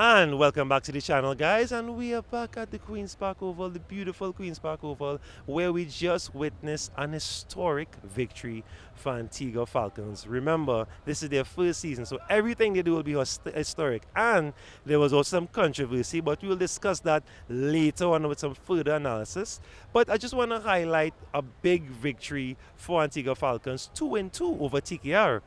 And welcome back to the channel, guys, and we are back at the Queen's Park Oval, the beautiful Queen's Park Oval, where we just witnessed an historic victory for Antigua Falcons. Remember, this is their first season, so everything they do will be historic, and there was also some controversy, but we'll discuss that later on with some further analysis. But I just want to highlight a big victory for Antigua Falcons, 2-2 over TKR.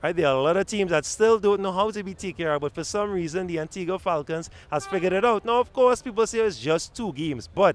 Right, there are a lot of teams that still don't know how to beat TKR, but for some reason the Antigua Falcons has figured it out. Now, of course, people say it's just 2 games, but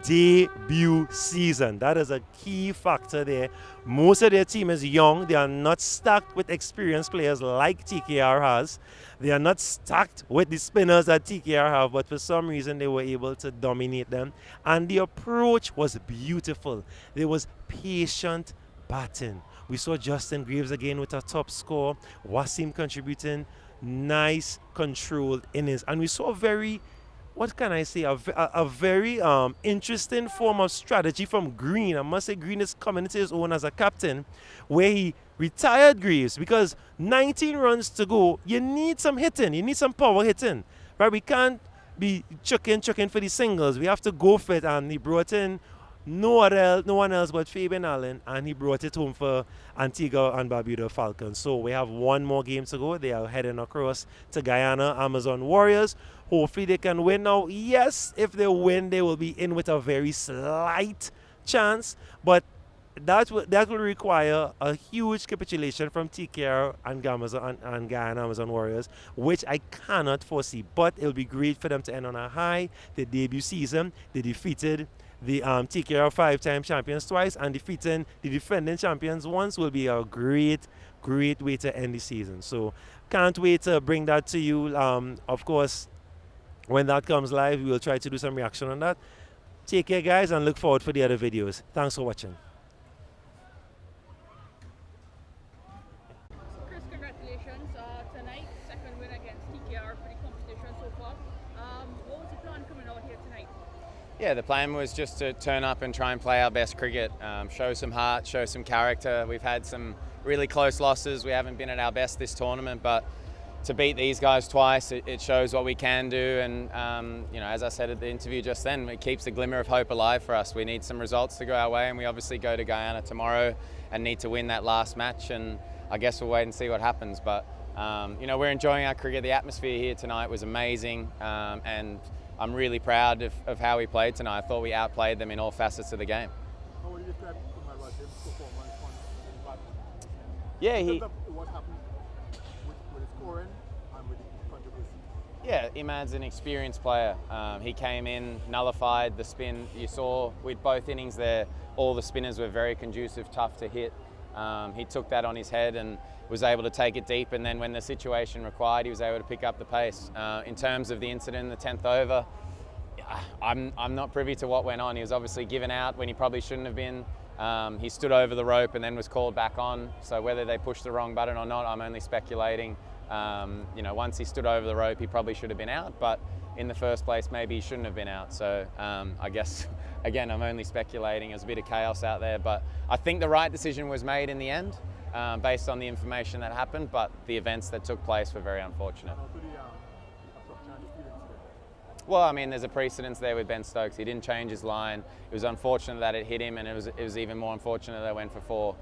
debut season, that is a key factor there. Most of their team is young. They are not stacked with experienced players like TKR has. They are not stacked with the spinners that TKR have, but for some reason they were able to dominate them. And the approach was beautiful. There was patient batting. We saw Justin Greaves again with a top score. Wasim contributing nice, controlled innings. And we saw a very, what can I say, a very interesting form of strategy from Green. I must say Green is coming into his own as a captain, where he retired Greaves because 19 runs to go. You need some hitting. You need some power hitting. Right? We can't be chucking for the singles. We have to go for it. And he brought in no one else but Fabian Allen, and he brought it home for Antigua and Barbuda Falcons. So we have one more game to go. They are heading across to Guyana, Amazon Warriors. Hopefully they can win. Now, yes, if they win, they will be in with a very slight chance, but that will require a huge capitulation from TKR and Guyana Amazon Warriors, which I cannot foresee. But it'll be great for them to end on a high. The debut season, they defeated the TKR 5-time champions twice, and defeating the defending champions once will be a great way to end the season. So can't wait to bring that to you. Of course, when that comes live, we will try to do some reaction on that. Take care, guys, and look forward for the other videos. Thanks for watching. Chris, congratulations. Tonight, second win against TKR for the competition so far. What was the plan coming out here tonight? Yeah, the plan was just to turn up and try and play our best cricket, show some heart, show some character. We've had some really close losses. We haven't been at our best this tournament, but to beat these guys twice, it shows what we can do. And, as I said at the interview just then, it keeps the glimmer of hope alive for us. We need some results to go our way, and we obviously go to Guyana tomorrow and need to win that last match. And I guess we'll wait and see what happens. But, we're enjoying our cricket. The atmosphere here tonight was amazing, and I'm really proud of how we played tonight. I thought we outplayed them in all facets of the game. How would you describe Jarrod's performance on the bat? Yeah, What happened with his scoring and with the controversy? Yeah, Imad's an experienced player. He came in, nullified the spin. You saw with both innings there, all the spinners were very conducive, tough to hit. He took that on his head and was able to take it deep, and then when the situation required, he was able to pick up the pace. In terms of the incident in the 10th over, I'm not privy to what went on. He was obviously given out when he probably shouldn't have been. He stood over the rope and then was called back on. So whether they pushed the wrong button or not, I'm only speculating. Once he stood over the rope, he probably should have been out, but in the first place, maybe he shouldn't have been out. So I guess, again, I'm only speculating. There's a bit of chaos out there, but I think the right decision was made in the end, based on the information that happened, but the events that took place were very unfortunate. And also the obstruction and the feelings there. Well, I mean, there's a precedence there with Ben Stokes. He didn't change his line. It was unfortunate that it hit him, and it was even more unfortunate that it went for 4.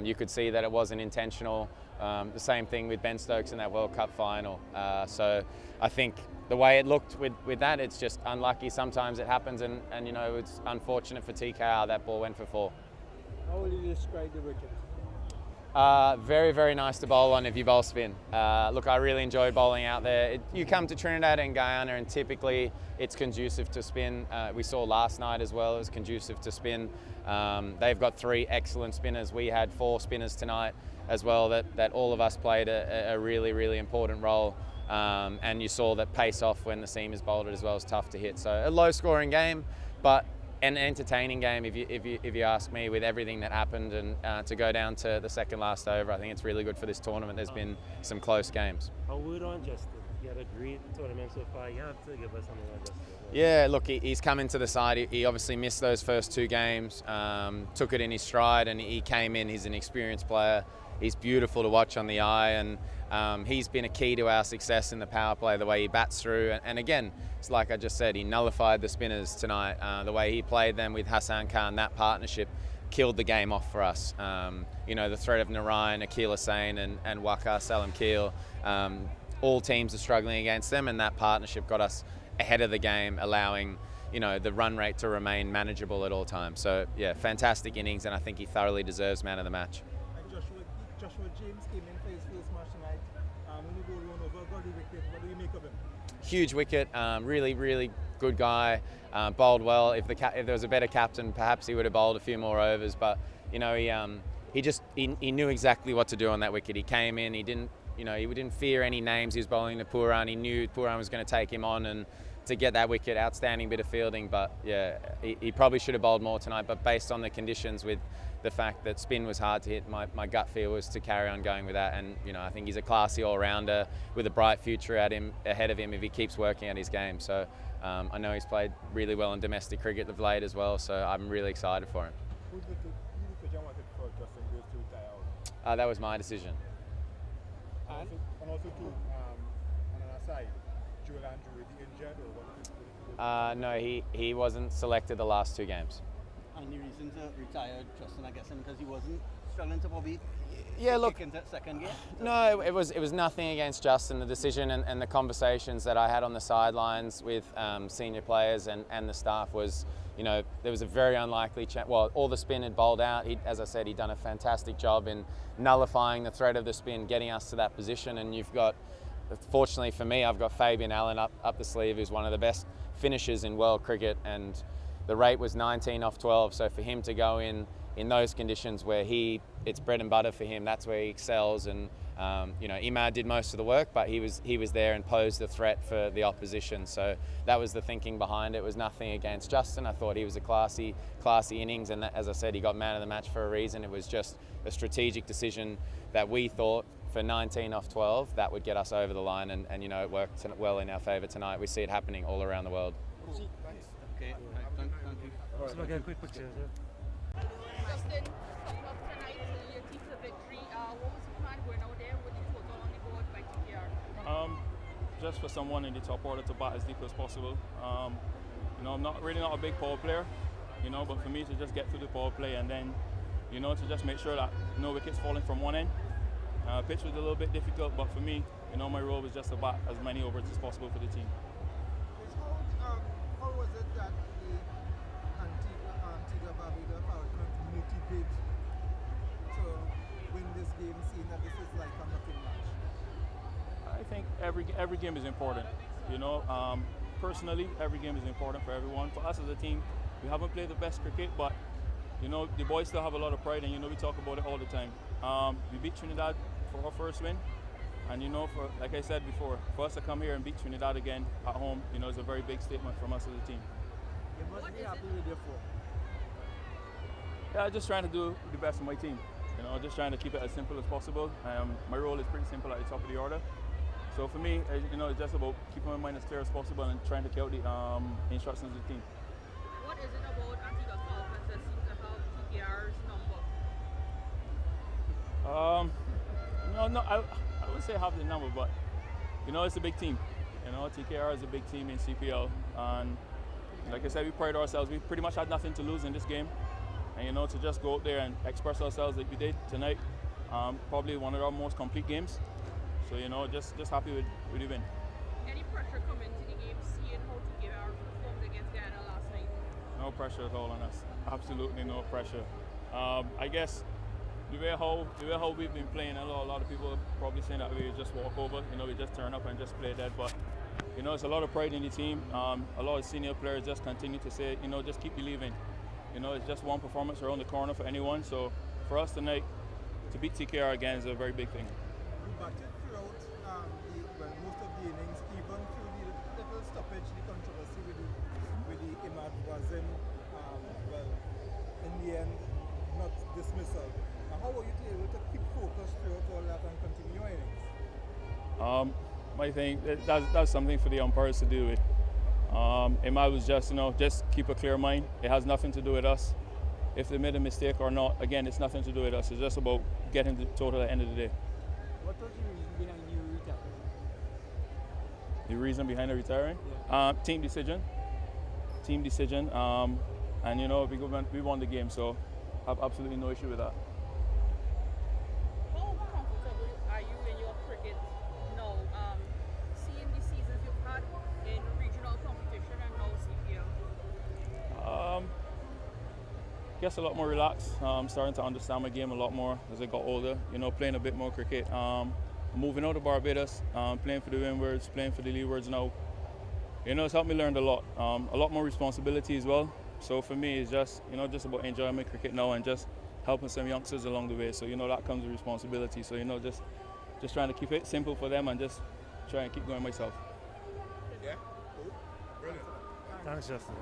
You could see that it wasn't intentional. The same thing with Ben Stokes in that World Cup final. So I think the way it looked with that, it's just unlucky. Sometimes it happens, and it's unfortunate for TKR that ball went for 4. How would you describe the wicket? Very, very nice to bowl on if you bowl spin. Look, I really enjoy bowling out there. You come to Trinidad and Guyana and typically it's conducive to spin. We saw last night as well, it was conducive to spin. They've got 3 excellent spinners. We had 4 spinners tonight as well that all of us played a really, really important role. And you saw that pace off when the seam is bowled as well is tough to hit. So a low scoring game, but an entertaining game if you ask me, with everything that happened, and to go down to the second last over, I think it's really good for this tournament. There's been some close games. A word on Justin. He had a great tournament so far. You have to give us something on Justin. Yeah, look, he's come into the side. He obviously missed those first 2 games, took it in his stride, and he came in. He's an experienced player. He's beautiful to watch on the eye, and He's been a key to our success in the power play, the way he bats through. And again, it's like I just said, he nullified the spinners tonight. The way he played them with Hassan Khan, that partnership killed the game off for us. The threat of Narayan, Akil Hussain and Waqar Salam Keel, all teams are struggling against them, and that partnership got us ahead of the game, allowing the run rate to remain manageable at all times. So yeah, fantastic innings, and I think he thoroughly deserves man of the match. And Joshua James came in for his first match tonight. Only bowled one over, got the wicket. What do you make of him? Huge wicket, really, really good guy. Bowled well. If there was a better captain, perhaps he would have bowled a few more overs. But he knew exactly what to do on that wicket. He came in. He didn't fear any names. He was bowling to Pooran. He knew Pooran was going to take him on, and to get that wicket, outstanding bit of fielding. But yeah, he probably should have bowled more tonight. But based on the conditions, with the fact that spin was hard to hit, my gut feel was to carry on going with that. And I think he's a classy all-rounder with a bright future ahead of him if he keeps working at his game. So I know he's played really well in domestic cricket of late as well. So I'm really excited for him. Who decision was it for Justin Greaves to retire out? That was my decision. And also too, on another side, Joel Andrew, is he injured or what is it? No, he wasn't selected the last 2 games. Any reason to retire Justin, I guess, because he wasn't struggling to probably kick into second gear? No, it was nothing against Justin. The decision and the conversations that I had on the sidelines with senior players and the staff was, there was a very unlikely chance. Well, all the spin had bowled out. As I said, he'd done a fantastic job in nullifying the threat of the spin, getting us to that position. And you've got, fortunately for me, I've got Fabian Allen up the sleeve, who's one of the best finishers in world cricket, and the rate was 19 off 12. So for him to go in those conditions where it's bread and butter for him, that's where he excels. And Imad did most of the work, but he was there and posed a threat for the opposition. So that was the thinking behind it. It was nothing against Justin. I thought he was a classy innings, and that, as I said, he got man of the match for a reason. It was just a strategic decision that we thought for 19 off 12 that would get us over the line, and it worked well in our favour tonight. We see it happening all around the world. Okay, thank you. So again, quick picture. Justin, coming up tonight, your team to victory. What was the plan going out there? What did you total on the board by TKR? Just for someone in the top order to bat as deep as possible. I'm not a big power player, but for me to just get through the power play and then, to just make sure that no wickets falling from one end. Pitch was a little bit difficult, but for me, my role was just to bat as many overs as possible for the team. How was it that the Antigua and Barbuda Falcons motivate to win this game, seeing that this is like a nothing match? I think every game is important. Personally, every game is important for everyone. For us as a team, we haven't played the best cricket, but the boys still have a lot of pride, and we talk about it all the time. We beat Trinidad for our first win, and for, like I said before, for us to come here and beat Trinidad again at home, is a very big statement from us as a team. You must be happy with your form. Yeah, just trying to do the best for my team. Just trying to keep it as simple as possible. My role is pretty simple at the top of the order. So for me, it's just about keeping my mind as clear as possible and trying to carry out the instructions of the team. What is it about Antigua Falcons that seems to have TKR's number? No, I wouldn't say have the number, but it's a big team. TKR is a big team in CPL, and like I said, we pride ourselves. We pretty much had nothing to lose in this game, and to just go out there and express ourselves like we did tonight, probably one of our most complete games. So just happy with the win. Any pressure coming to the game, seeing how TKR performed against Ghana last night? No pressure at all on us. Absolutely no pressure. I guess the way how we've been playing, a lot of people are probably saying that we just walk over. We just turn up and just play dead. But it's a lot of pride in the team. A lot of senior players just continue to say, just keep believing. It's just one performance around the corner for anyone. So for us tonight, to beat TKR again is a very big thing. You batted throughout most of the innings, even through the little stoppage, the controversy with the Imad wasn't, in the end, not dismissal. How were you able to keep focus throughout all that and continue your innings? I think that's something for the umpires to do with. Imad was just keep a clear mind. It has nothing to do with us. If they made a mistake or not, again, it's nothing to do with us. It's just about getting the total at the end of the day. What was the reason behind The reason behind the retiring? Team decision. And you know, we won the game, so I have absolutely no issue with that. How comfortable are you in your cricket now? Seeing the seasons you've had in regional competition and now CPL? Guess a lot more relaxed. Starting to understand my game a lot more as I got older. You know, playing a bit more cricket. Moving out to Barbados, playing for the Windwards, playing for the Leewards now. You know, it's helped me learn a lot more responsibility as well. So for me, it's just, you know, just about enjoying my cricket now and just helping some youngsters along the way. So, you know, that comes with responsibility. So, you know, just trying to keep it simple for them and just try and keep going myself. Thanks, Justin.